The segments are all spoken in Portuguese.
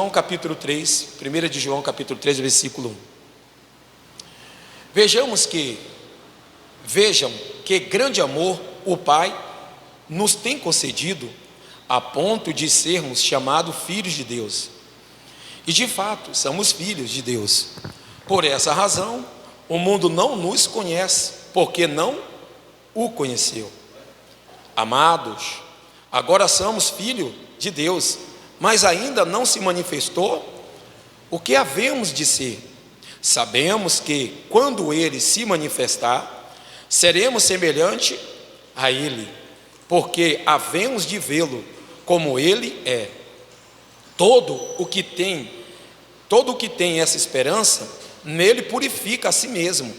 João capítulo 3, 1 de João capítulo 3, versículo 1. Vejam que grande amor o Pai nos tem concedido, a ponto de sermos chamados filhos de Deus. E de fato, somos filhos de Deus. Por essa razão, o mundo não nos conhece, porque não o conheceu. Amados, agora somos filhos de Deus, mas ainda não se manifestou o que havemos de ser. Sabemos que, quando Ele se manifestar, seremos semelhantes a Ele, porque havemos de vê-lo como Ele é. Todo o que tem essa esperança, nele purifica a si mesmo,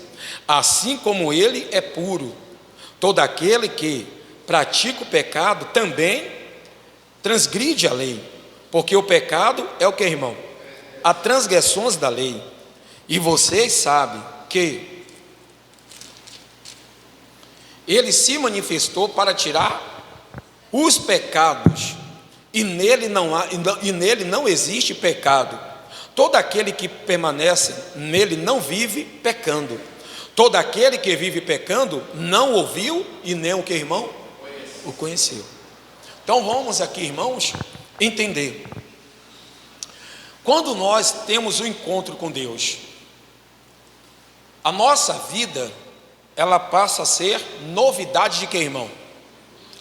assim como Ele é puro. Todo aquele que pratica o pecado também transgride a lei, porque o pecado é o que, irmão? As transgressões da lei. E vocês sabem que Ele se manifestou para tirar os pecados, e nele não existe pecado. Todo aquele que permanece nele não vive pecando. Todo aquele que vive pecando não ouviu e nem o que, irmão? O conheceu. Então vamos aqui, irmãos, entender. Quando nós temos um encontro com Deus, a nossa vida, ela passa a ser novidade de que, irmão?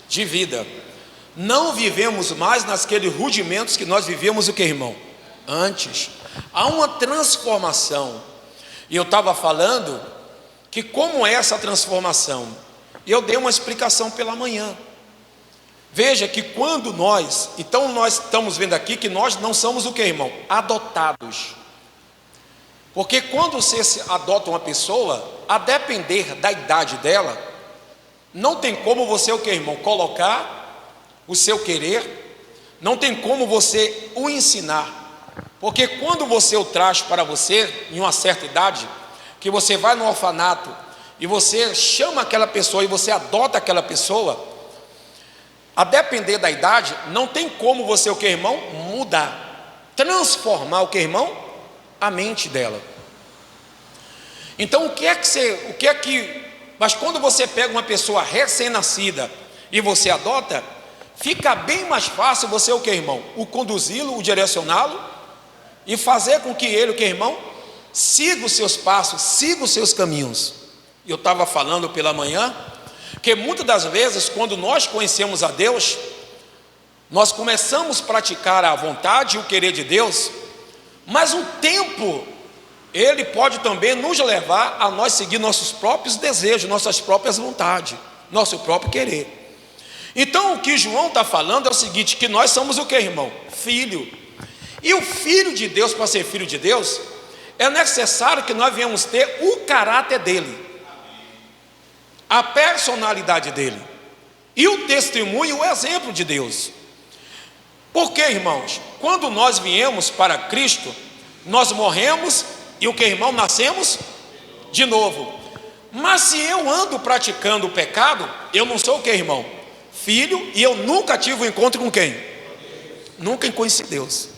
De vida. Não vivemos mais naqueles rudimentos que nós vivíamos o que, irmão? Antes. Há uma transformação. E eu estava falando que como é essa transformação? Eu dei uma explicação pela manhã. Veja que quando nós estamos vendo aqui que nós não somos o que, irmão? Adotados. Porque quando você adota uma pessoa, a depender da idade dela, não tem como você, o que, irmão? Colocar o seu querer, não tem como você o ensinar. Porque quando você o traz para você, em uma certa idade, que você vai no orfanato, e você chama aquela pessoa, e você adota aquela pessoa, a depender da idade, não tem como você, o que, irmão? Mudar, transformar o que, irmão? A mente dela. Então mas quando você pega uma pessoa recém-nascida e você adota, fica bem mais fácil você, o que, irmão? O conduzi-lo, o direcioná-lo e fazer com que ele, o que, irmão? Siga os seus passos, siga os seus caminhos. Eu estava falando pela manhã que muitas das vezes, quando nós conhecemos a Deus, nós começamos a praticar a vontade e o querer de Deus, mas o tempo, ele pode também nos levar a nós seguir nossos próprios desejos, nossas próprias vontades, nosso próprio querer. Então, o que João está falando é o seguinte, que nós somos o que, irmão? Filho. E o filho de Deus, para ser filho de Deus, é necessário que nós venhamos ter o caráter dele, a personalidade dele, e o testemunho, o exemplo de Deus. Porque, irmãos, quando nós viemos para Cristo, nós morremos e o que, irmão? Nascemos de novo. Mas se eu ando praticando o pecado, eu não sou o que, irmão? Filho, e eu nunca tive um encontro com quem? Nunca conheci Deus.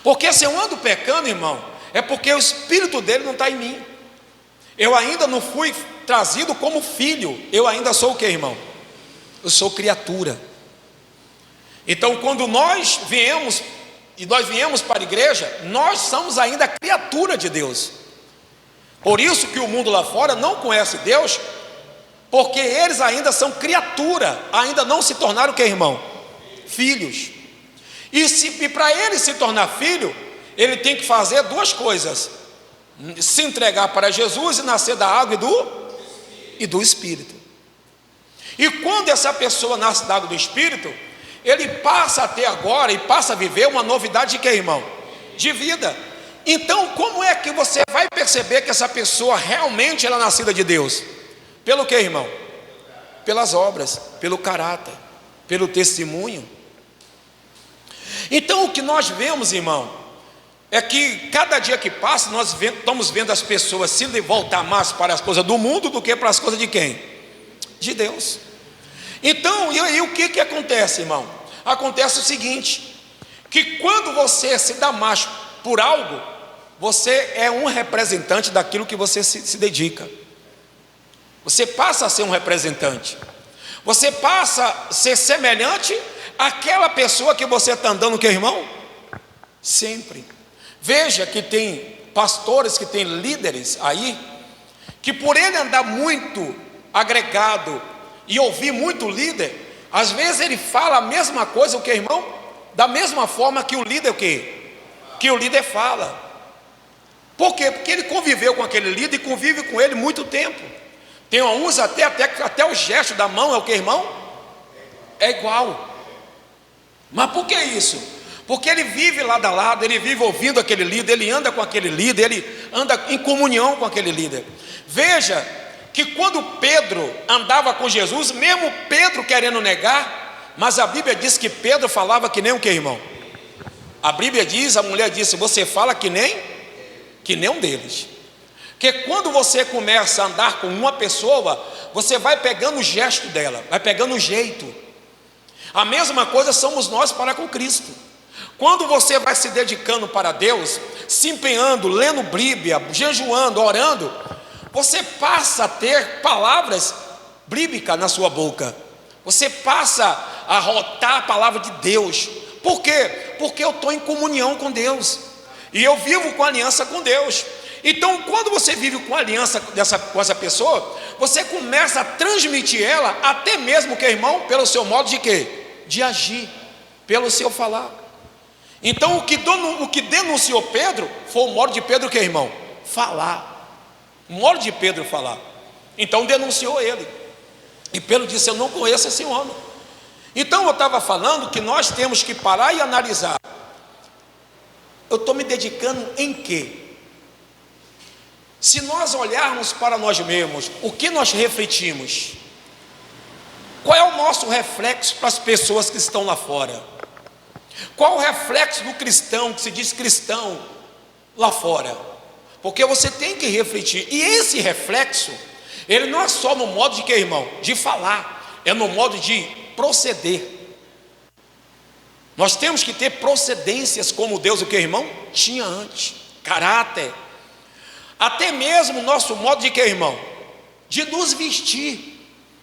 Porque se eu ando pecando, irmão, é porque o Espírito dele não está em mim. Eu ainda não fui trazido como filho, eu ainda sou o que, irmão? Eu sou criatura. Então, quando nós viemos para a igreja, nós somos ainda criatura de Deus. Por isso que o mundo lá fora não conhece Deus, porque eles ainda são criatura, ainda não se tornaram o que, irmão? Filhos. E para ele se tornar filho, ele tem que fazer duas coisas: se entregar para Jesus e nascer da água e do Espírito. E quando essa pessoa nasce da água e do Espírito, ele passa a ter agora e passa a viver uma novidade de que, irmão? De vida. Então, como é que você vai perceber que essa pessoa realmente é nascida de Deus? Pelo que, irmão? Pelas obras, pelo caráter, pelo testemunho. Então, o que nós vemos, irmão, é que cada dia que passa, nós estamos vendo as pessoas se voltar mais para as coisas do mundo do que para as coisas de quem? De Deus. Então, e aí o que acontece, irmão? Acontece o seguinte, que quando você se dá mais por algo, você é um representante daquilo que você se dedica. Você passa a ser um representante. Você passa a ser semelhante àquela pessoa que você está andando, que é irmão? Sempre. Veja que tem pastores, que tem líderes aí, que por ele andar muito agregado e ouvir muito líder, às vezes ele fala a mesma coisa, o que, irmão? Da mesma forma que o líder, o quê? Que o líder fala. Por quê? Porque ele conviveu com aquele líder e convive com ele muito tempo. Tem uns até o gesto da mão é o que, irmão? É igual. Mas por que isso? Porque ele vive lado a lado, ele vive ouvindo aquele líder, ele anda com aquele líder, ele anda em comunhão com aquele líder. Veja que quando Pedro andava com Jesus, mesmo Pedro querendo negar, mas a Bíblia diz que Pedro falava que nem o que, irmão? A Bíblia diz, a mulher disse, você fala que nem um deles. Porque quando você começa a andar com uma pessoa, você vai pegando o gesto dela, vai pegando o jeito. A mesma coisa somos nós para com Cristo. Quando você vai se dedicando para Deus, se empenhando, lendo Bíblia, jejuando, orando, você passa a ter palavras bíblicas na sua boca. Você passa a rotar a palavra de Deus. Por quê? Porque eu estou em comunhão com Deus. E eu vivo com aliança com Deus. Então, quando você vive com aliança com essa pessoa, você começa a transmitir ela, até mesmo, que irmão, pelo seu modo de quê? De agir, pelo seu falar. Então, o que denunciou Pedro foi o modo de Pedro, que irmão? Falar. O modo de Pedro falar. Então, denunciou ele. E Pedro disse: eu não conheço esse homem. Então, eu estava falando que nós temos que parar e analisar. Eu estou me dedicando em quê? Se nós olharmos para nós mesmos, o que nós refletimos? Qual é o nosso reflexo para as pessoas que estão lá fora? Qual o reflexo do cristão, que se diz cristão, lá fora? Porque você tem que refletir. E esse reflexo, ele não é só no modo de quê, irmão? De falar, é no modo de proceder. Nós temos que ter procedências como Deus, o que, irmão? Tinha antes, caráter. Até mesmo o nosso modo de quê, irmão? De nos vestir.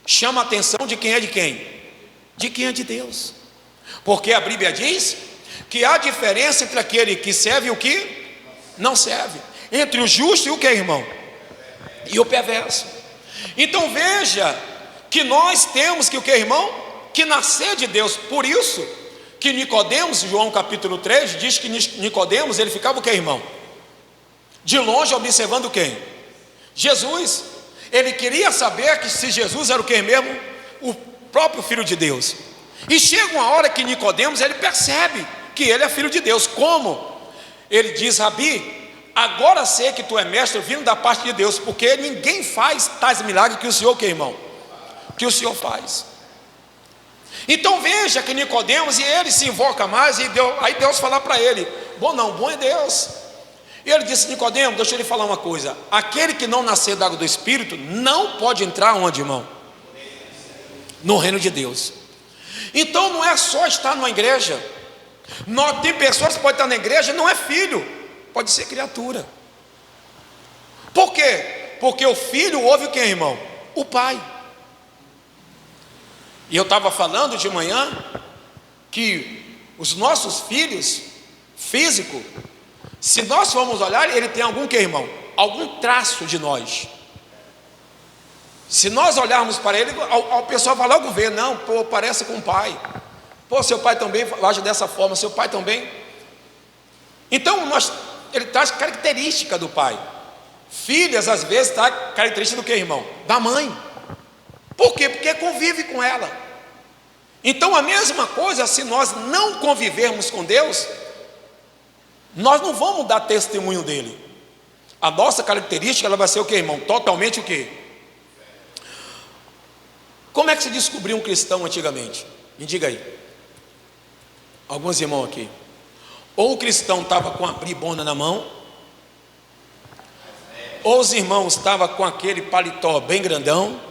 Chama a atenção de quem é de quem? De quem é de Deus. Porque a Bíblia diz que há diferença entre aquele que serve e o que não serve. Entre o justo e o que, irmão? E o perverso. Então veja que nós temos que o que, irmão? Que nascer de Deus. Por isso que Nicodemos, João capítulo 3, diz que Nicodemos, ele ficava o que, irmão? De longe observando quem? Jesus. Ele queria saber que se Jesus era o que mesmo? O próprio Filho de Deus. E chega uma hora que Nicodemos, ele percebe que ele é filho de Deus. Como? Ele diz: Rabi, agora sei que tu é mestre vindo da parte de Deus, porque ninguém faz tais milagres que o Senhor, que irmão? Que o Senhor faz. Então veja que Nicodemos, e ele se invoca mais, e aí Deus fala para ele: bom é Deus. E ele disse: Nicodemos, deixa eu lhe falar uma coisa, aquele que não nascer da água do Espírito não pode entrar onde, irmão? No reino de Deus. Então não é só estar numa igreja. Tem pessoas que podem estar na igreja e não é filho, pode ser criatura. Por quê? Porque o filho ouve o que, irmão? O pai. E eu estava falando de manhã que os nossos filhos físicos, se nós formos olhar, ele tem algum que, irmão? Algum traço de nós. Se nós olharmos para ele, o pessoal vai logo ver: não, pô, parece com o pai. Pô, seu pai também age dessa forma, seu pai também. Então, ele traz característica do pai. Filhas, às vezes, traz característica do que, irmão? Da mãe. Por quê? Porque convive com ela. Então, a mesma coisa, se nós não convivermos com Deus, nós não vamos dar testemunho dele. A nossa característica, ela vai ser o que, irmão? Totalmente o que? Como é que se descobriu um cristão antigamente? Me diga aí. Alguns irmãos aqui. Ou o cristão estava com a bribona na mão, ou os irmãos estavam com aquele paletó bem grandão,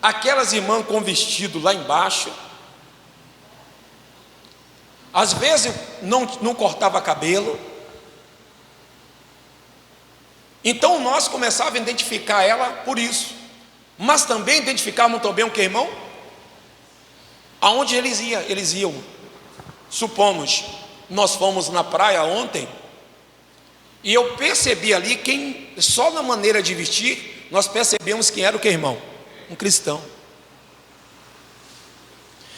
aquelas irmãs com vestido lá embaixo, Às vezes não cortava cabelo. Então nós começávamos a identificar ela por isso. Mas também identificávamos também o que, irmão? Aonde eles iam? Eles iam. Supomos, nós fomos na praia ontem, e eu percebi ali quem, só na maneira de vestir, nós percebemos quem era o que, irmão? Um cristão.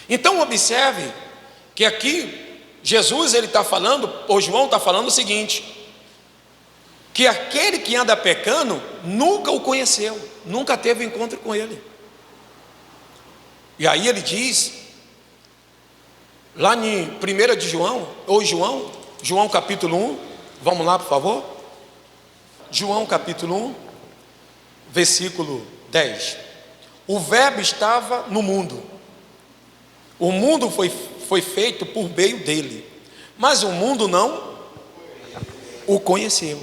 Então observe que aqui Jesus ele está falando, ou João está falando o seguinte: que aquele que anda pecando nunca o conheceu, nunca teve encontro com ele. E aí ele diz, lá em 1 de João, ou João capítulo 1, vamos lá por favor, João capítulo 1, versículo 10, o verbo estava no mundo, o mundo foi feito por meio dele, mas o mundo não o conheceu.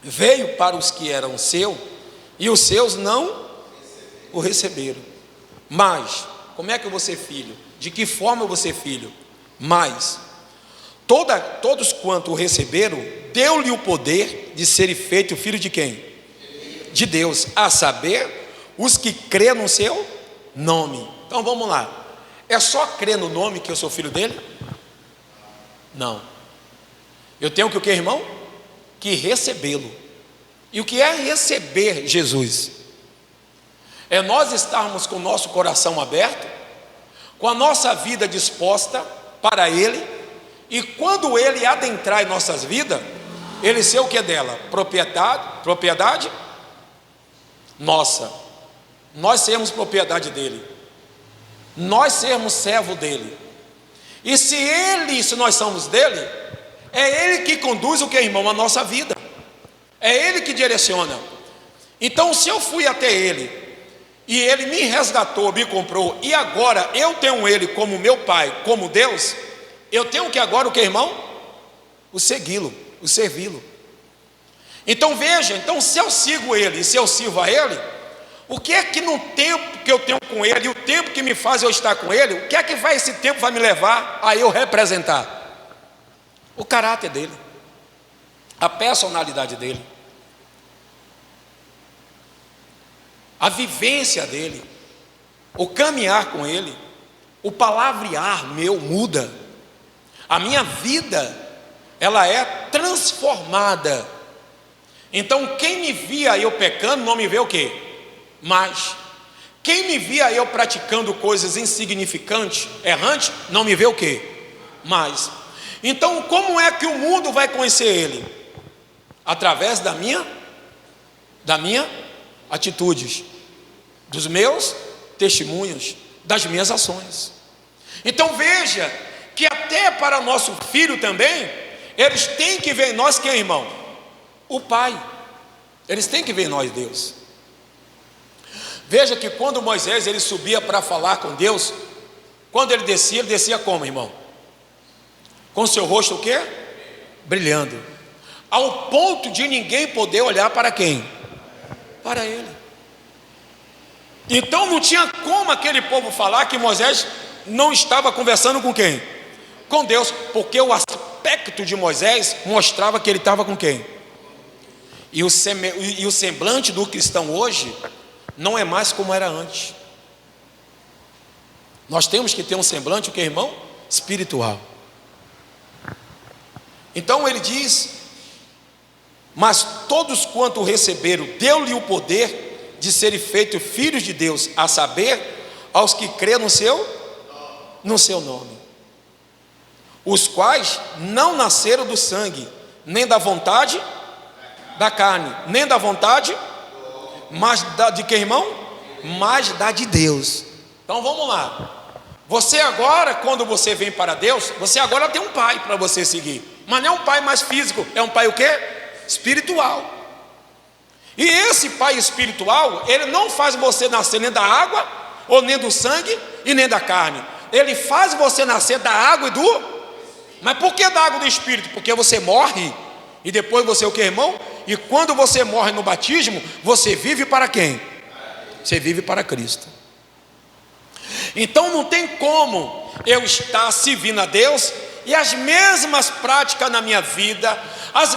Veio para os que eram seus, e os seus não o receberam. Mas, como é que eu vou ser filho? De que forma eu vou ser filho? Mas, todos quanto o receberam, deu-lhe o poder de ser feito filho de quem? De Deus, a saber, os que crê no seu nome. Então vamos lá, é só crer no nome que eu sou filho dele? Não. Eu tenho que o que, irmão? Que recebê-lo. E o que é receber Jesus? É nós estarmos com o nosso coração aberto, com a nossa vida disposta para Ele, e quando Ele adentrar em nossas vidas, Ele ser o que é dela? Propriedade nossa, nós sermos propriedade dEle, nós sermos servo dEle. E se nós somos dEle, é Ele que conduz o que, irmão? A nossa vida, é Ele que direciona. Então se eu fui até Ele, e Ele me resgatou, me comprou, e agora eu tenho Ele como meu Pai, como Deus, eu tenho que agora o que, irmão? O segui-lo, o servi-lo. Então veja, então se eu sigo Ele, e se eu sirvo a Ele, o que é que no tempo que eu tenho com Ele, e o tempo que me faz eu estar com Ele, o que é que esse tempo vai me levar a eu representar? O caráter dEle, a personalidade dEle, a vivência dEle, o caminhar com Ele, o palavrear meu muda, a minha vida, ela é transformada. Então quem me via eu pecando, não me vê o quê? Mais. Quem me via eu praticando coisas insignificantes, errantes, não me vê o quê? Mais. Então como é que o mundo vai conhecer Ele? Através da minha atitudes, dos meus testemunhos, das minhas ações. Então veja que até para nosso filho também, eles têm que ver em nós quem, irmão? O Pai. Eles têm que ver em nós Deus. Veja que quando Moisés ele subia para falar com Deus, quando ele descia como, irmão? Com seu rosto o quê? Brilhando, ao ponto de ninguém poder olhar para quem? Para ele. Então não tinha como aquele povo falar que Moisés não estava conversando com quem? Com Deus, porque o aspecto de Moisés mostrava que ele estava com quem? E o semblante do cristão hoje não é mais como era antes. Nós temos que ter um semblante, o que, irmão? Espiritual. Então ele diz: mas todos quanto o receberam, deu-lhe o poder de serem feitos filhos de Deus, a saber, aos que crêem no seu nome, os quais não nasceram do sangue, nem da vontade da carne, nem da vontade, mas de que, irmão? Mas da de Deus. Então vamos lá. Você agora, quando você vem para Deus, você agora tem um pai para você seguir, mas não é um pai mais físico, é um pai o quê? Espiritual. E esse pai espiritual, ele não faz você nascer nem da água, ou nem do sangue, e nem da carne. Ele faz você nascer da água e do... Mas por que da água e do Espírito? Porque você morre, e depois você o que, irmão? E quando você morre no batismo, você vive para quem? Você vive para Cristo. Então não tem como eu estar servindo a Deus e as mesmas práticas na minha vida, as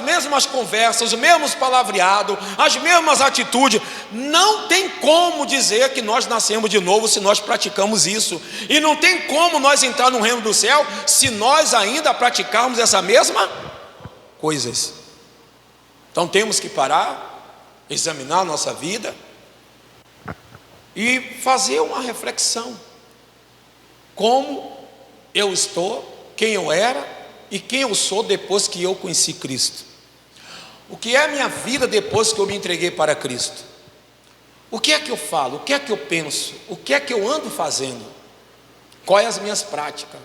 mesmas conversas, os mesmos palavreados, as mesmas atitudes. Não tem como dizer que nós nascemos de novo se nós praticamos isso. E não tem como nós entrar no reino do céu se nós ainda praticarmos essa mesma coisas. Então temos que parar, examinar a nossa vida e fazer uma reflexão. Como eu estou, quem eu era e quem eu sou depois que eu conheci Cristo. O que é a minha vida depois que eu me entreguei para Cristo? O que é que eu falo? O que é que eu penso? O que é que eu ando fazendo? Quais as minhas práticas?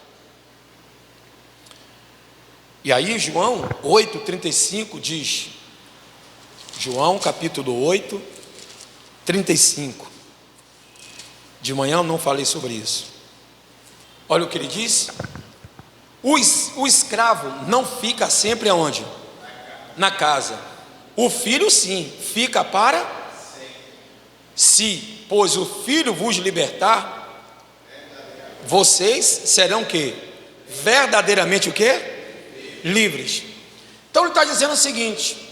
E aí João 8,35 diz, João capítulo 8, 35. De manhã eu não falei sobre isso. Olha o que ele diz: o escravo não fica sempre aonde? Na casa. O filho sim, fica para se, pois o filho vos libertar, vocês serão o quê? Verdadeiramente o quê? Livres. Então ele está dizendo o seguinte,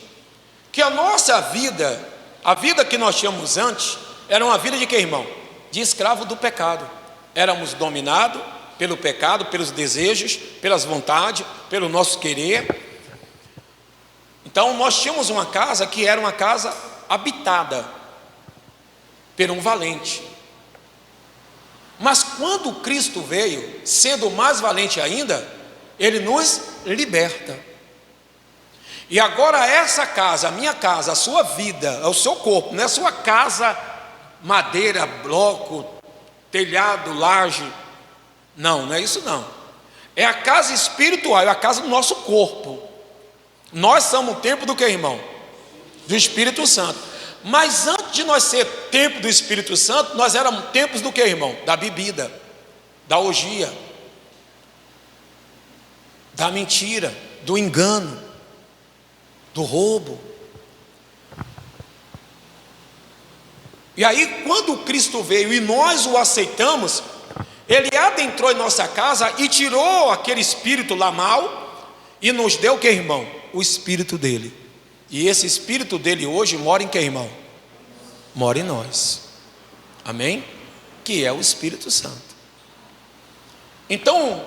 que a nossa vida, a vida que nós tínhamos antes, era uma vida de quê, irmão? De escravo do pecado. Éramos dominados pelo pecado, pelos desejos, pelas vontades, pelo nosso querer. Então nós tínhamos uma casa que era uma casa habitada por um valente. Mas quando Cristo veio, sendo mais valente ainda, Ele nos liberta. E agora essa casa, a minha casa, a sua vida, o seu corpo, não é a sua casa, madeira, bloco, telhado, laje. Não é isso não. É a casa espiritual, é a casa do nosso corpo. Nós somos o templo do que, irmão? Do Espírito Santo. Mas antes de nós ser templo do Espírito Santo, nós éramos templos do que, irmão? Da bebida, da orgia, da mentira, do engano, do roubo. E aí quando Cristo veio e nós o aceitamos, Ele adentrou em nossa casa e tirou aquele espírito lá mal e nos deu o que, irmão? O espírito dele. E esse espírito dele hoje mora em que, irmão? Mora em nós. Amém? Que é o Espírito Santo. Então,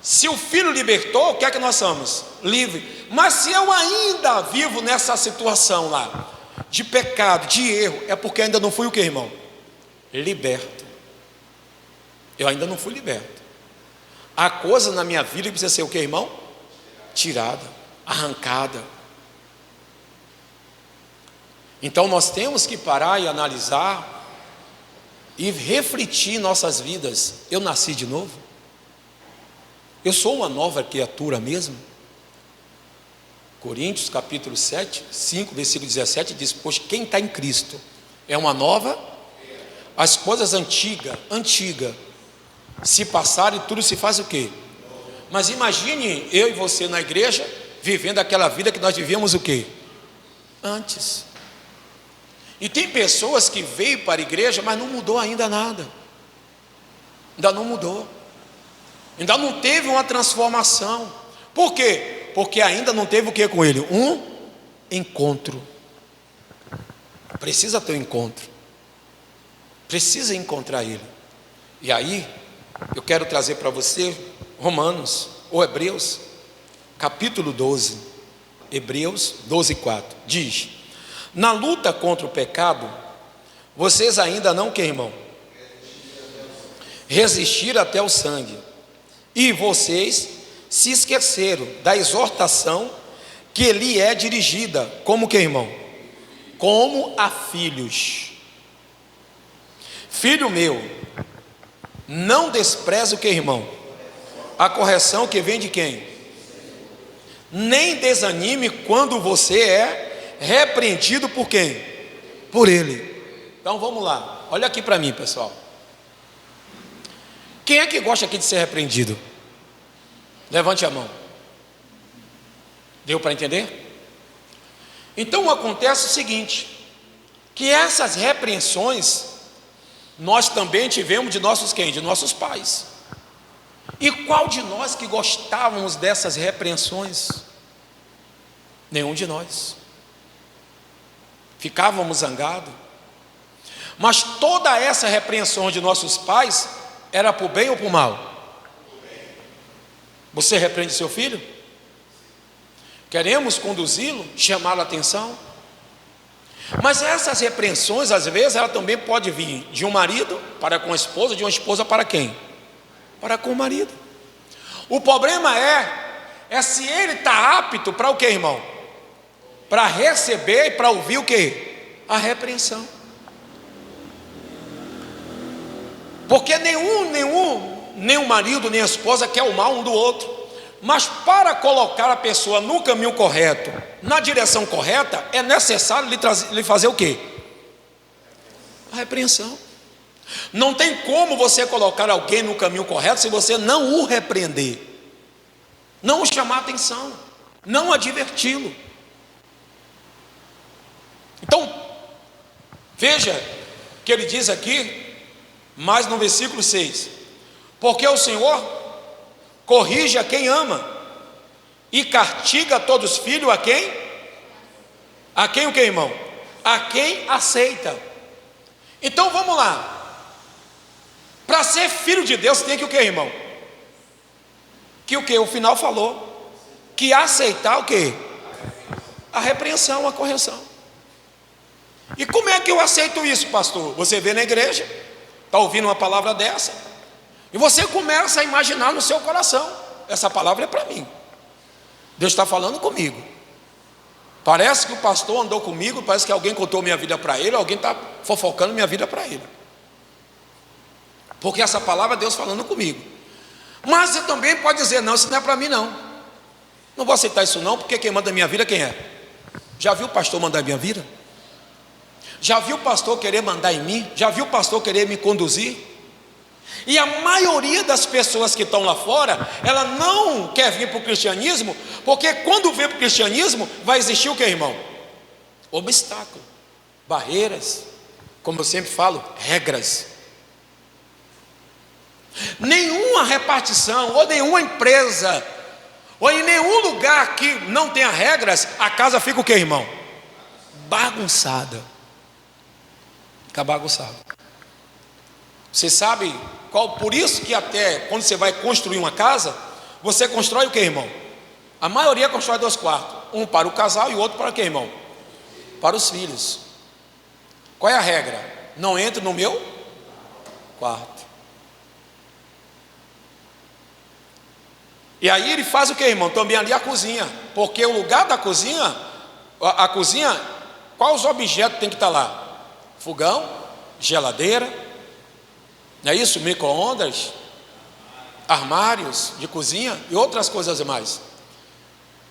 se o Filho libertou, o que é que nós somos? Livre. Mas se eu ainda vivo nessa situação lá, de pecado, de erro, é porque ainda não fui o que, irmão? Liberto. Eu ainda não fui liberto. Há coisa na minha vida que precisa ser o que, irmão? Tirada, arrancada. Então nós temos que parar e analisar e refletir nossas vidas. Eu nasci de novo? Eu sou uma nova criatura mesmo? Coríntios capítulo 7, 5, versículo 17 diz: pois quem está em Cristo é uma nova, as coisas antigas se passarem, tudo se faz o quê? Mas imagine eu e você na igreja, vivendo aquela vida que nós vivíamos o quê? Antes. E tem pessoas que veio para a igreja, mas não mudou ainda nada. Ainda não mudou. Ainda não teve uma transformação. Por quê? Porque ainda não teve o que com ele? Um encontro. Precisa ter um encontro. Precisa encontrar ele. E aí, eu quero trazer para você Romanos, ou Hebreus, capítulo 12. Hebreus 12, 4. Diz: na luta contra o pecado, vocês ainda não, que, irmão? Resistir até o sangue. E vocês se esqueceram da exortação que lhe é dirigida, como que, irmão? Como a filhos. Filho meu, não despreze o que, irmão? A correção que vem de quem? Nem desanime quando você é repreendido por quem? Por ele. Então vamos lá, olha aqui para mim, pessoal. Quem é que gosta aqui de ser repreendido? Levante a mão. Deu para entender? Então acontece o seguinte, que essas repreensões, nós também tivemos de nossos quem? De nossos pais. E qual de nós que gostávamos dessas repreensões? Nenhum de nós. Ficávamos zangados. Mas toda essa repreensão de nossos pais era para o bem ou para o mal? Você repreende seu filho? Queremos conduzi-lo, chamá-lo a atenção? Mas essas repreensões, às vezes, ela também pode vir de um marido para com a esposa, de uma esposa para quem? Para com o marido. O problema é se ele está apto para o que, irmão? Para receber e para ouvir o que? A repreensão. Porque nenhum marido, nem a esposa quer o mal um do outro. Mas para colocar a pessoa no caminho correto, na direção correta, é necessário lhe fazer o quê? A repreensão. Não tem como você colocar alguém no caminho correto se você não o repreender, não o chamar a atenção, não adverti-lo. Então, veja que ele diz aqui, mais no versículo 6: porque o Senhor corrige a quem ama e castiga todos os filhos a quem? A quem o que, irmão? A quem aceita. Então vamos lá. Para ser filho de Deus tem que o que, irmão? Que o que? O final falou que aceitar o que? A repreensão, a correção. E como é que eu aceito isso, pastor? Você vê na igreja, está ouvindo uma palavra dessa, e você começa a imaginar no seu coração: essa palavra é para mim, Deus está falando comigo. Parece que o pastor andou comigo, parece que alguém contou minha vida para ele, alguém está fofocando minha vida para ele, porque essa palavra é Deus falando comigo. Mas você também pode dizer: não, isso não é para mim não, não vou aceitar isso não, porque quem manda a minha vida quem é? Já viu o pastor mandar a minha vida? Já viu o pastor querer mandar em mim? Já viu o pastor querer me conduzir? E a maioria das pessoas que estão lá fora, ela não quer vir para o cristianismo, porque quando vem para o cristianismo, vai existir o que, irmão? Obstáculo, barreiras, como eu sempre falo, regras. Nenhuma repartição, ou nenhuma empresa, ou em nenhum lugar que não tenha regras, a casa fica o que, irmão? Bagunçada. Fica bagunçado. Você sabe qual? Por isso que até quando você vai construir uma casa, você constrói o que, irmão? A maioria constrói 2 quartos, um para o casal e o outro para o que, irmão? Para os filhos. Qual é a regra? Não entre no meu quarto. E aí ele faz o que, irmão? Também ali a cozinha, porque o lugar da cozinha, a cozinha, quais os objetos tem que estar lá? Fogão, geladeira, não é isso? Micro-ondas, armários de cozinha e outras coisas mais.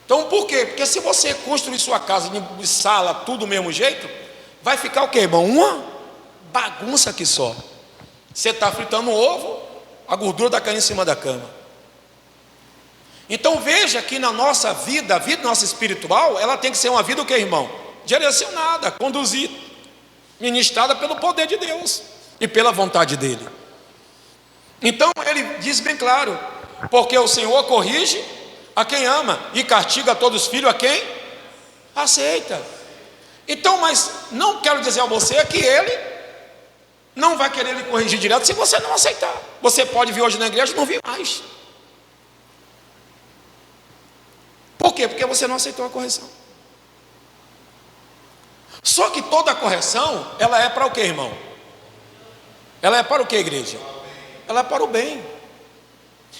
Então por quê? Porque se você construir sua casa de sala, tudo do mesmo jeito, vai ficar o quê, irmão? Uma bagunça aqui só. Você está fritando um ovo, a gordura está caindo em cima da cama. Então veja que na nossa vida, a vida nossa espiritual, ela tem que ser uma vida o quê, irmão? Direcionada, conduzida, ministrada pelo poder de Deus e pela vontade dele. Então ele diz bem claro: porque o Senhor corrige a quem ama e castiga a todos os filhos a quem aceita. Então, mas não quero dizer a você que ele não vai querer lhe corrigir direto se você não aceitar. Você pode vir hoje na igreja e não vir mais. Por quê? Porque você não aceitou a correção. Só que toda correção, ela é para o que, irmão? Ela é para o que, igreja? Ela é para o bem.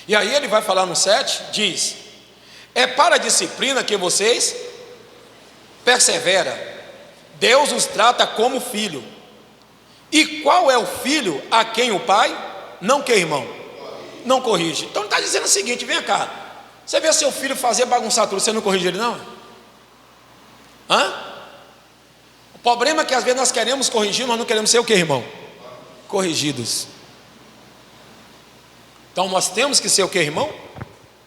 E aí ele vai falar no 7, diz: é para a disciplina que vocês perseveram. Deus os trata como filho. E qual é o filho a quem o pai não quer, irmão? Não corrige. Então ele está dizendo o seguinte: vem cá, você vê seu filho fazer bagunçar tudo, você não corrige ele não? O problema é que às vezes nós queremos corrigir, mas não queremos ser o que, irmão? Corrigidos. Então nós temos que ser o que, irmão?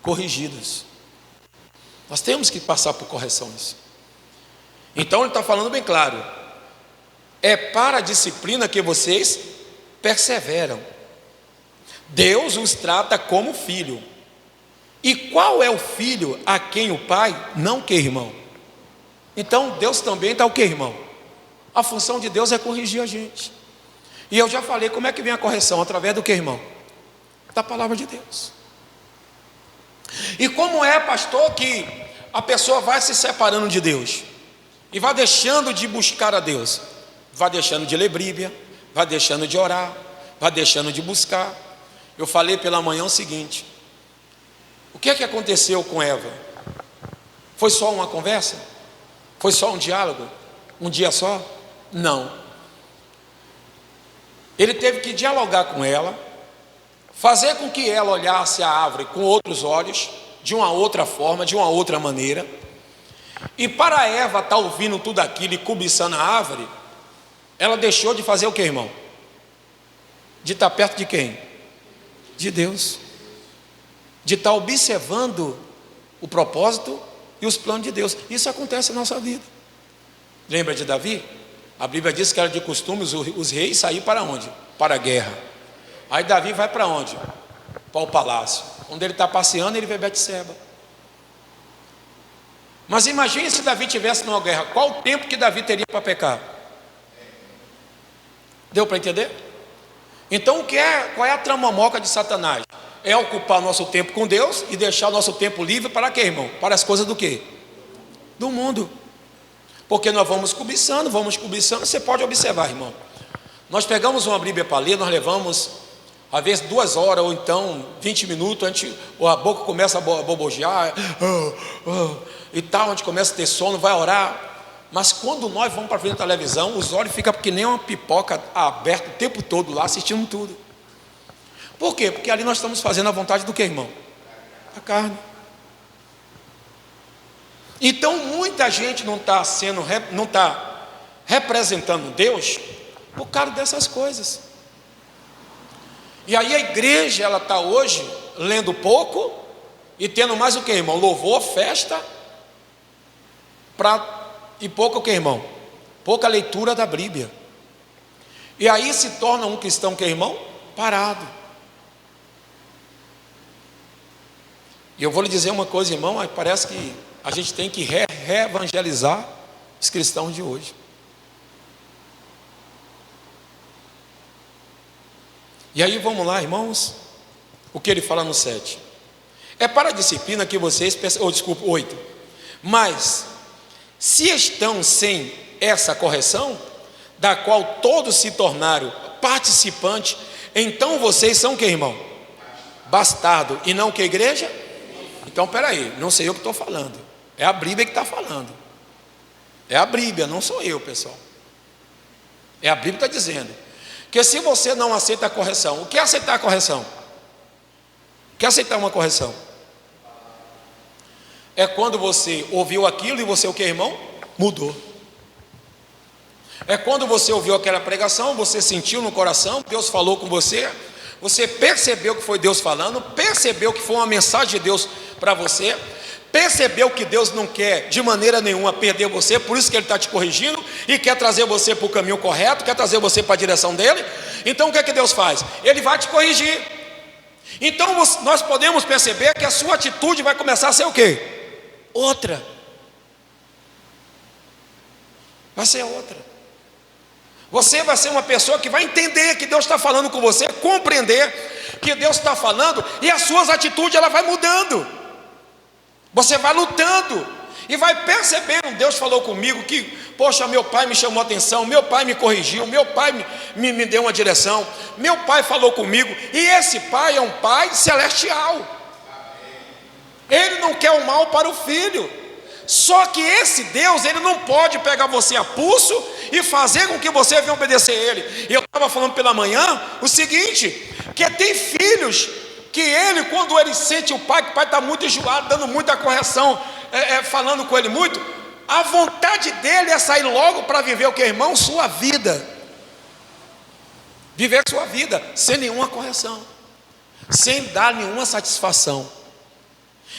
Corrigidos. Nós temos que passar por correções. Então ele está falando bem claro: é para a disciplina que vocês perseveram. Deus os trata como filho. E qual é o filho a quem o pai não quer, irmão? Então Deus também está o que, irmão? A função de Deus é corrigir a gente. E eu já falei como é que vem a correção, através do que, irmão? Da palavra de Deus. E como é, pastor, que a pessoa vai se separando de Deus e vai deixando de buscar a Deus? Vai deixando de ler Bíblia, vai deixando de orar, vai deixando de buscar. Eu falei pela manhã o seguinte: o que é que aconteceu com Eva? Foi só uma conversa? Foi só um diálogo? Um dia só? Não. Ele teve que dialogar com ela, fazer com que ela olhasse a árvore com outros olhos, de uma outra forma, de uma outra maneira. E para Eva estar ouvindo tudo aquilo e cobiçando a árvore, ela deixou de fazer o que, irmão? De estar perto de quem? De Deus. De estar observando o propósito e os planos de Deus. Isso acontece na nossa vida. Lembra de Davi? A Bíblia diz que era de costume os reis sair para onde? Para a guerra. Aí Davi vai para onde? Para o palácio. Quando ele está passeando, ele vê Betseba. Mas imagine se Davi estivesse numa guerra. Qual o tempo que Davi teria para pecar? Deu para entender? Então qual é a tramamoca de Satanás? É ocupar nosso tempo com Deus e deixar nosso tempo livre para quê, irmão? Para as coisas do quê? Do mundo. Porque nós vamos cobiçando. Você pode observar, irmão. Nós pegamos uma Bíblia para ler, nós levamos às vezes 2 horas ou então 20 minutos, a boca começa a bobogear e tal, a gente começa a ter sono, vai orar. Mas quando nós vamos para frente da televisão, os olhos ficam que nem uma pipoca aberta o tempo todo lá, assistindo tudo. Por quê? Porque ali nós estamos fazendo a vontade do que, irmão? Da carne. Então muita gente não está representando Deus por causa dessas coisas. E aí a igreja, ela está hoje lendo pouco e tendo mais o que, irmão? Louvor, festa, e pouco o que, irmão? Pouca leitura da Bíblia. E aí se torna um cristão que, irmão? Parado. E eu vou lhe dizer uma coisa, irmão, parece que a gente tem que reevangelizar os cristãos de hoje. E aí vamos lá, irmãos, o que ele fala no 7. É para a disciplina que vocês, 8. Mas, se estão sem essa correção, da qual todos se tornaram participantes, então vocês são o que, irmão? Bastardo, e não que igreja? Então, peraí, não sei eu que estou falando. É a Bíblia que está falando. É a Bíblia, não sou eu, pessoal. É a Bíblia que está dizendo que se você não aceita a correção, o que é aceitar a correção? O que é aceitar uma correção? É quando você ouviu aquilo e você o que, irmão? Mudou. É quando você ouviu aquela pregação, você sentiu no coração, Deus falou com você, você percebeu que foi Deus falando, percebeu que foi uma mensagem de Deus para você, percebeu que Deus não quer de maneira nenhuma perder você, por isso que Ele está te corrigindo e quer trazer você para o caminho correto, quer trazer você para a direção dEle. Então o que é que Deus faz? Ele vai te corrigir. Então nós podemos perceber que a sua atitude vai começar a ser o quê? Outra. Vai ser outra. Você vai ser uma pessoa que vai entender que Deus está falando com você, compreender que Deus está falando, e as suas atitudes ela vai mudando. Você vai lutando e vai percebendo, Deus falou comigo que, poxa, meu pai me chamou a atenção, meu pai me corrigiu, meu pai me deu uma direção, meu pai falou comigo, e esse pai é um pai celestial. Ele não quer o mal para o filho. Só que esse Deus, ele não pode pegar você a pulso e fazer com que você venha obedecer a ele. E eu estava falando pela manhã o seguinte, que tem filhos que ele, quando ele sente o pai, que o pai está muito enjoado, dando muita correção, falando com ele muito, a vontade dele é sair logo para viver o que, irmão? Sua vida. Viver sua vida sem nenhuma correção, sem dar nenhuma satisfação.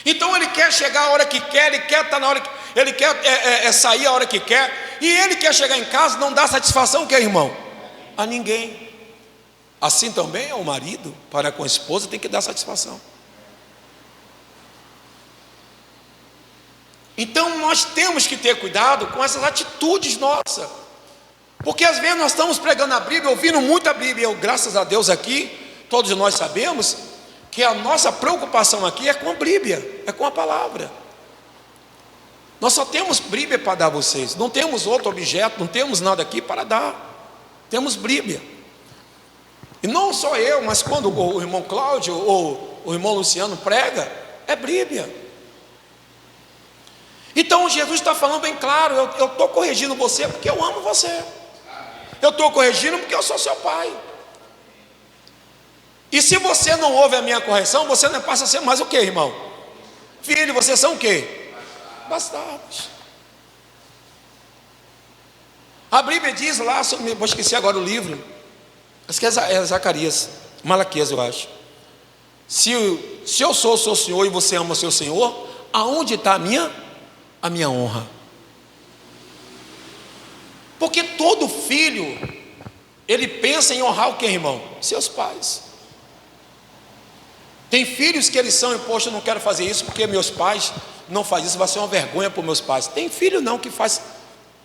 Então ele quer chegar a hora que quer, ele quer estar na hora que ele quer sair a hora que quer, e ele quer chegar em casa, não dá satisfação, que irmão? A ninguém. Assim também é o marido, para com a esposa, tem que dar satisfação. Então nós temos que ter cuidado com essas atitudes nossas, porque às vezes nós estamos pregando a Bíblia, ouvindo muito a Bíblia, e graças a Deus aqui, todos nós sabemos que a nossa preocupação aqui é com a Bíblia, é com a palavra. Nós só temos Bíblia para dar a vocês, não temos outro objeto, não temos nada aqui para dar, temos Bíblia. E não só eu, mas quando o irmão Cláudio ou o irmão Luciano prega, é Bíblia. Então Jesus está falando bem claro, eu estou corrigindo você porque eu amo você, eu estou corrigindo porque eu sou seu pai. E se você não ouve a minha correção, você não passa a ser mais o que, irmão? Filho, vocês são o quê? Bastardos. A Bíblia diz lá, vou esquecer agora o livro, acho que é Zacarias, Malaquias eu acho. Se eu sou o seu Senhor e você ama o seu Senhor, aonde está a minha honra? Porque todo filho, ele pensa em honrar o que, irmão? Seus pais. Tem filhos que eles são, e poxa, eu não quero fazer isso porque meus pais não fazem isso, vai ser uma vergonha para os meus pais. Tem filho não que faz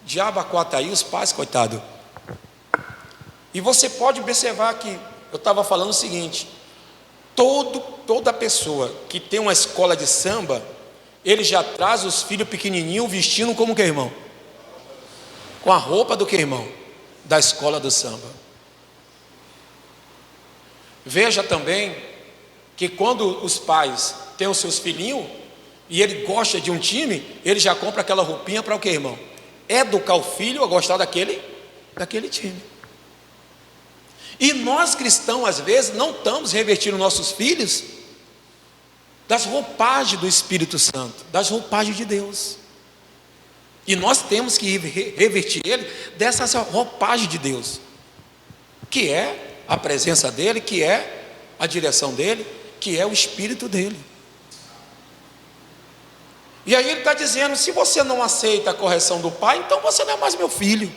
diabo a quatro aí, os pais, coitado. E você pode observar que eu estava falando o seguinte: toda pessoa que tem uma escola de samba, ele já traz os filhos pequenininhos vestindo como que, irmão? Com a roupa do que, irmão? Da escola do samba. Veja também que quando os pais têm os seus filhinhos e ele gosta de um time, ele já compra aquela roupinha para o que, irmão? Educar o filho a gostar daquele time. E nós cristãos às vezes não estamos revestindo nossos filhos das roupagens do Espírito Santo, das roupagens de Deus. E nós temos que revestir ele dessas roupagens de Deus, que é a presença dele, que é a direção dele, que é o Espírito dele. E aí ele está dizendo: se você não aceita a correção do pai, então você não é mais meu filho.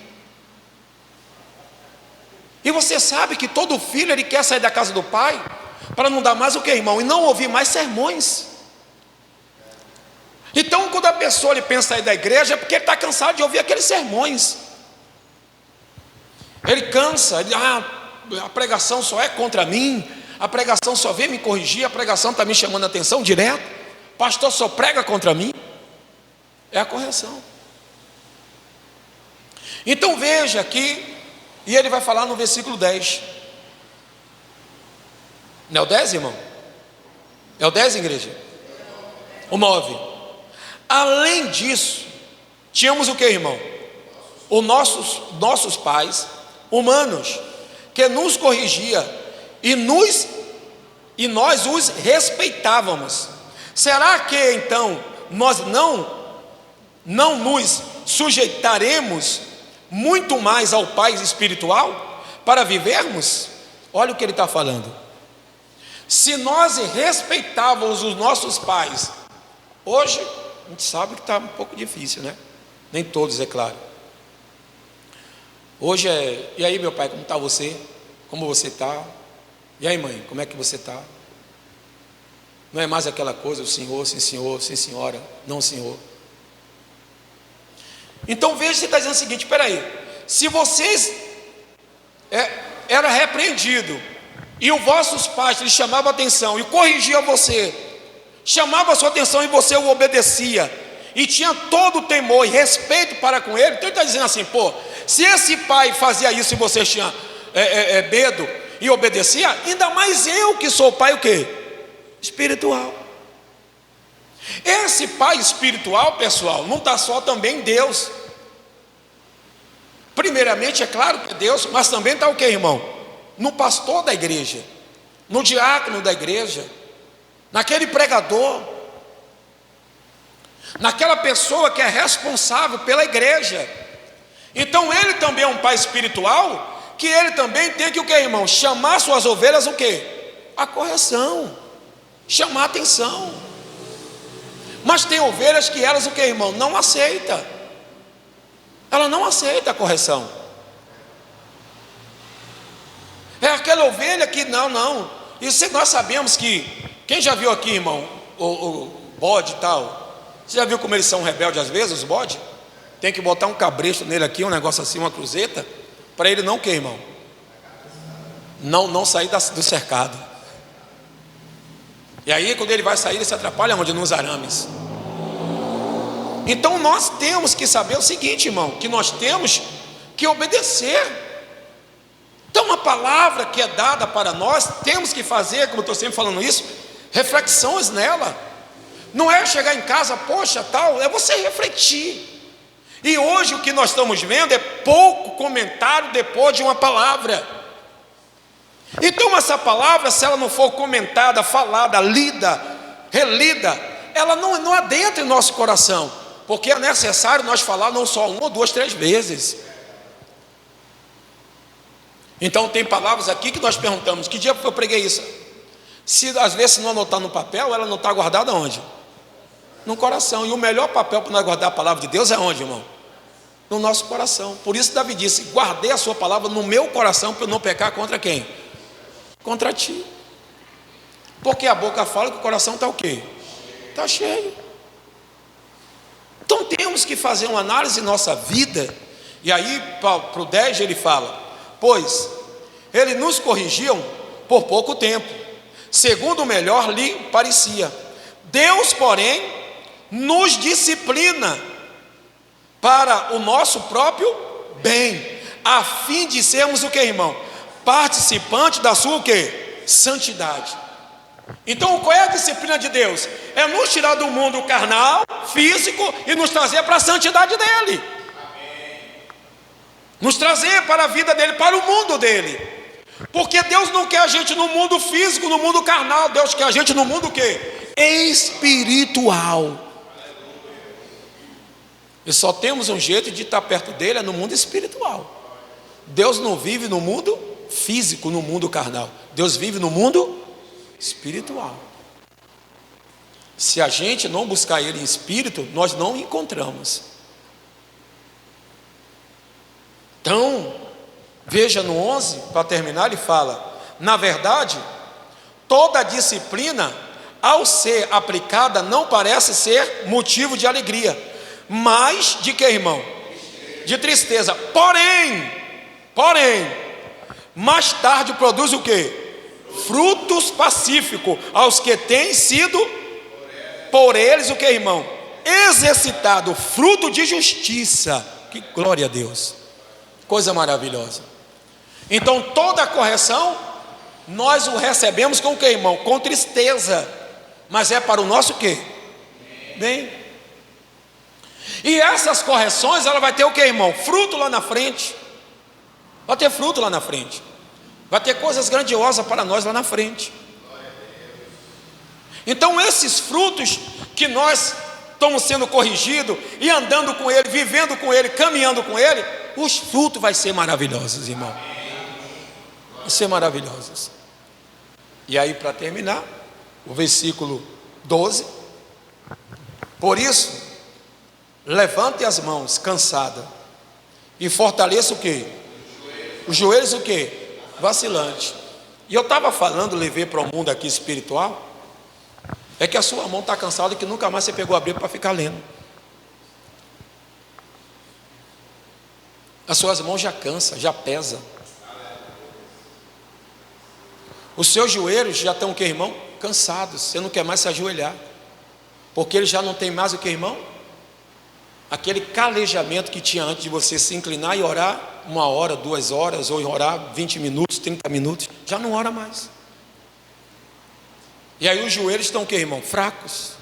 E você sabe que todo filho, ele quer sair da casa do pai para não dar mais o que, irmão? E não ouvir mais sermões. Então quando a pessoa ele pensa em sair da igreja, é porque ele está cansado de ouvir aqueles sermões. Ele cansa, a pregação só é contra mim, a pregação só vem me corrigir, a pregação está me chamando a atenção direto, pastor só prega contra mim. É a correção. Então veja aqui, e ele vai falar no versículo 10. Não é o 10, irmão? É o 10, igreja? O 9. Além disso, tínhamos o que, irmão? Os nossos pais humanos, que nos corrigia e nós os respeitávamos. Será que então nós não nos sujeitaremos muito mais ao Pai espiritual para vivermos? Olha o que ele está falando. Se nós respeitávamos os nossos pais, hoje a gente sabe que está um pouco difícil, né? Nem todos, é claro. Hoje e aí, meu pai, como está você? Como você está? E aí, mãe, como é que você está? Não é mais aquela coisa, o senhor, sim senhor, sim senhora, não senhor. Então veja, você está dizendo o seguinte: espera aí, se vocês era repreendido e os vossos pais lhes chamavam a atenção e corrigiam você, chamava a sua atenção e você o obedecia, e tinha todo o temor e respeito para com ele, então ele está dizendo assim: pô, se esse pai fazia isso e você tinha medo e obedecia, ainda mais eu que sou pai o quê? Espiritual. Esse pai espiritual, pessoal, não está só também em Deus. Primeiramente, é claro que é Deus, mas também está o que, irmão? No pastor da igreja, no diácono da igreja, naquele pregador, naquela pessoa que é responsável pela igreja. Então ele também é um pai espiritual, que ele também tem que o que, irmão? Chamar suas ovelhas o que? A correção, chamar a atenção. Mas tem ovelhas que elas o que, irmão? Não aceita. Ela não aceita a correção. É aquela ovelha que não. Isso nós sabemos que, quem já viu aqui, irmão, o bode e tal, você já viu como eles são rebeldes às vezes, os bodes? Tem que botar um cabresto nele aqui, um negócio assim, uma cruzeta, para ele não o quê, irmão? Não sair do cercado. E aí quando ele vai sair, ele se atrapalha onde? Nos arames. Então nós temos que saber o seguinte, irmão, que nós temos que obedecer. Então a palavra que é dada para nós, temos que fazer, como eu estou sempre falando isso, reflexões nela. Não é chegar em casa, poxa, tal, é você refletir. E hoje o que nós estamos vendo é pouco comentário depois de uma palavra. Então essa palavra, se ela não for comentada, falada, lida, relida, ela não adentra em nosso coração, porque é necessário nós falar não só uma, duas, três vezes. Então tem palavras aqui que nós perguntamos, que dia eu preguei isso? Se às vezes não anotar no papel, ela não está guardada onde? No coração. E o melhor papel para nós guardar a palavra de Deus é onde, irmão? No nosso coração. Por isso Davi disse: guardei a sua palavra no meu coração, para eu não pecar contra quem? Contra ti. Porque a boca fala que o coração está o quê? Está cheio. Então temos que fazer uma análise em nossa vida. E aí para o 10 ele fala: pois eles nos corrigiam por pouco tempo, segundo o melhor lhe parecia. Deus, porém, nos disciplina para o nosso próprio bem, a fim de sermos o que, irmão? Participante da sua o que? Santidade. Então qual é a disciplina de Deus? É nos tirar do mundo carnal, físico, e nos trazer para a santidade dele. Nos trazer para a vida dele, para o mundo dele. Porque Deus não quer a gente no mundo físico, no mundo carnal. Deus quer a gente no mundo o quê? Espiritual. E só temos um jeito de estar perto dele, é no mundo espiritual. Deus não vive no mundo físico, no mundo carnal. Deus vive no mundo espiritual. Se a gente não buscar ele em espírito, nós não o encontramos. Então, veja no 11, para terminar, ele fala: na verdade, toda disciplina, ao ser aplicada, não parece ser motivo de alegria, mas de que, irmão? De tristeza. Porém, mais tarde produz o que? Frutos pacíficos aos que têm sido por eles o que, irmão? Exercitado, fruto de justiça. Que glória a Deus, coisa maravilhosa. Então toda a correção nós o recebemos com o que, irmão? Com tristeza, mas é para o nosso que? Bem. E essas correções, ela vai ter o que, irmão? Fruto lá na frente. Vai ter fruto lá na frente. Vai ter coisas grandiosas para nós lá na frente. Então esses frutos que nós estamos sendo corrigidos e andando com ele, vivendo com ele, caminhando com ele, os frutos vai ser maravilhosos, irmão. Vai ser maravilhosos. E aí para terminar, o versículo 12: por isso, levante as mãos cansada e fortaleça o que? Os joelhos o que? Vacilante. E eu estava falando, levei para o mundo aqui espiritual, é que a sua mão está cansada e que nunca mais você pegou a Bíblia para ficar lendo. As suas mãos já cansam, já pesam. Os seus joelhos já estão o que, irmão? Cansados. Você não quer mais se ajoelhar, porque ele já não tem mais o que, irmão? Aquele calejamento que tinha antes de você se inclinar e orar 1 hora, 2 horas, ou orar 20 minutos, 30 minutos, já não ora mais. E aí os joelhos estão o que, irmão? Fracos.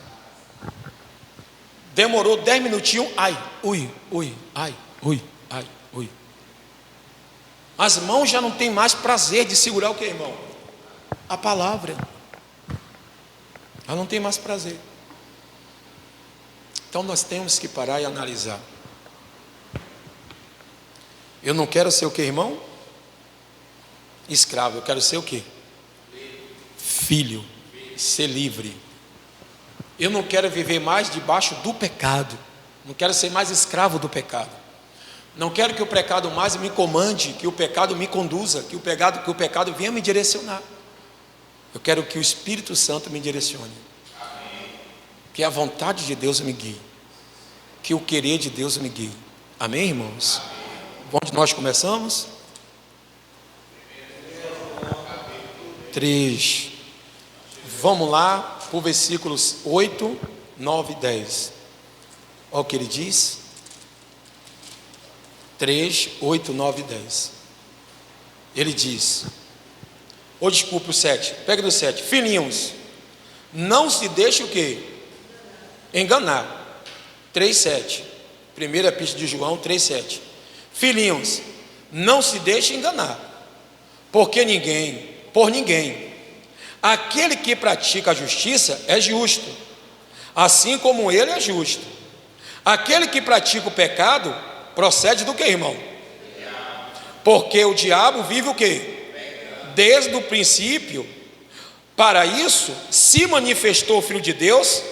Demorou 10 minutinhos, ai, ui, ai, ui. As mãos já não tem mais prazer de segurar o que, irmão? A palavra. Ela não tem mais prazer. Então nós temos que parar e analisar. Eu não quero ser o que, irmão? Escravo. Eu quero ser o que? Filho. Ser livre. Eu não quero viver mais debaixo do pecado. Não quero ser mais escravo do pecado. Não quero que o pecado mais me comande, que o pecado me conduza, que o pecado venha me direcionar. Eu quero que o Espírito Santo me direcione. Que a vontade de Deus me guie. Que o querer de Deus me guie. Amém, irmãos? Onde nós começamos? 3. Vamos lá para o versículos 8, 9 e 10. Olha o que ele diz. 3, 8, 9 e 10. Ele diz, ou desculpa o 7, pega do 7. Filhinhos, não se deixe o quê? Enganar. 3, 7. Primeira epístola de João 3, 7. Filhinhos, não se deixe enganar, porque por ninguém, aquele que pratica a justiça é justo, assim como ele é justo. Aquele que pratica o pecado procede do que, irmão? Porque o diabo vive o que? Desde o princípio. Para isso se manifestou o Filho de Deus,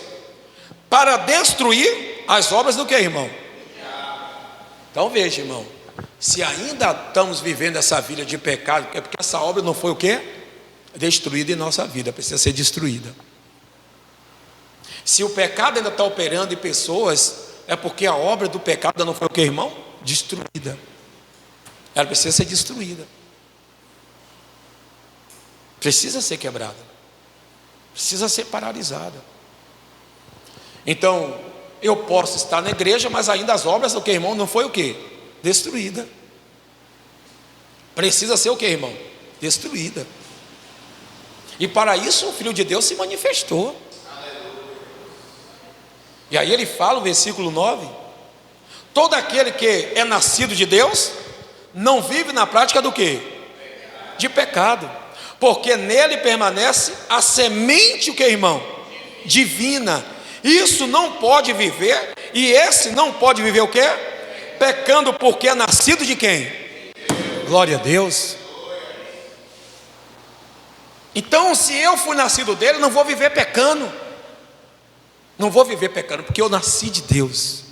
para destruir as obras do que, irmão? Então veja, irmão, se ainda estamos vivendo essa vida de pecado, é porque essa obra não foi o quê? Destruída em nossa vida, precisa ser destruída. Se o pecado ainda está operando em pessoas, é porque a obra do pecado ainda não foi o que, irmão? Destruída. Ela precisa ser destruída. Precisa ser quebrada. Precisa ser paralisada. Então, eu posso estar na igreja, mas ainda as obras do que, irmão? Não foi o que? Destruída. Precisa ser o que, irmão? Destruída. E para isso o Filho de Deus se manifestou. E aí ele fala, o versículo 9: todo aquele que é nascido de Deus não vive na prática do que? De pecado, porque nele permanece a semente, o que, irmão? Divina. Isso não pode viver, e esse não pode viver o que? Pecando, porque é nascido de quem? Glória a Deus. Então, se eu fui nascido dele, não vou viver pecando. Não vou viver pecando, porque eu nasci de Deus.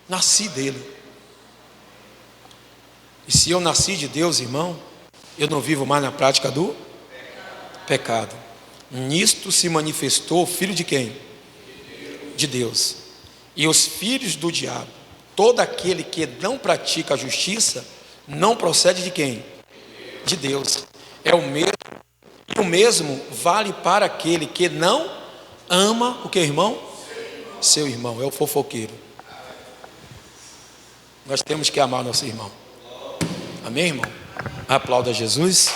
Nasci dele. E se eu nasci de Deus, irmão, eu não vivo mais na prática do pecado. Nisto se manifestou o Filho de quem? De Deus. E os filhos do diabo, todo aquele que não pratica a justiça, não procede de quem? De Deus. É o mesmo. E o mesmo vale para aquele que não ama o que, irmão? Seu irmão, é o fofoqueiro. Nós temos que amar nosso irmão. Amém, irmão? Aplauda Jesus.